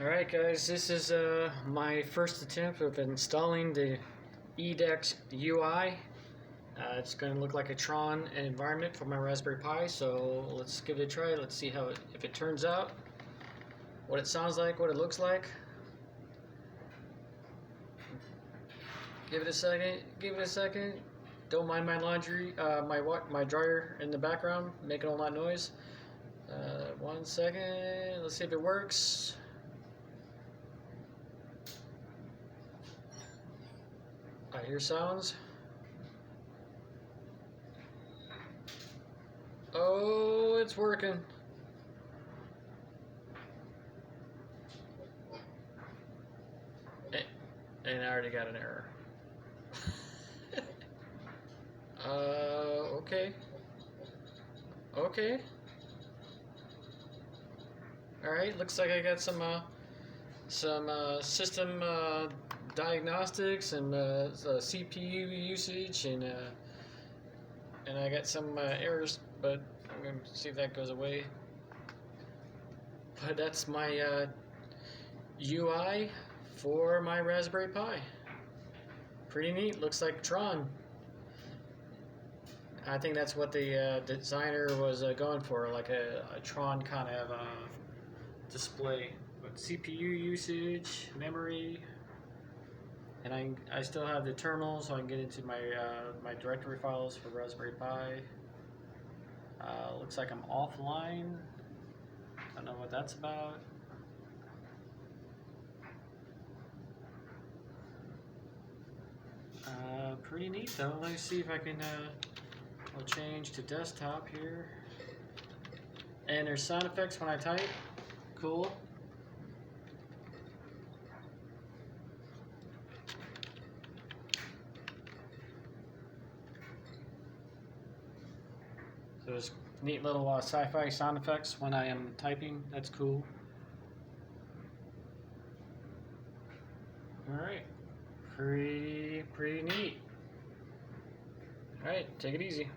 Alright guys, this is my first attempt of installing the edex-ui. It's going to look like a Tron environment for my Raspberry Pi, so let's give it a try. Let's see how if it turns out, what it sounds like, what it looks like. Give it a second. Don't mind my laundry, my dryer in the background making a lot of noise. 1 second, let's see if it works. I hear sounds. Oh, it's working. And I already got an error. Okay. Okay. Alright, looks like I got some system diagnostics and CPU usage, and I got some errors, but I'm going to see if that goes away. But that's my UI for my Raspberry Pi. Pretty neat, looks like Tron. I think that's what the designer was going for, like a Tron kind of display. But CPU usage, memory, and I still have the terminal, so I can get into my my directory files for Raspberry Pi. Looks like I'm offline. Don't know what that's about. Pretty neat though. Let's see if I can. I'll change to desktop here. And there's sound effects when I type. Cool. So there's neat little sci-fi sound effects when I am typing. That's cool. Alright. Pretty neat. Alright, take it easy.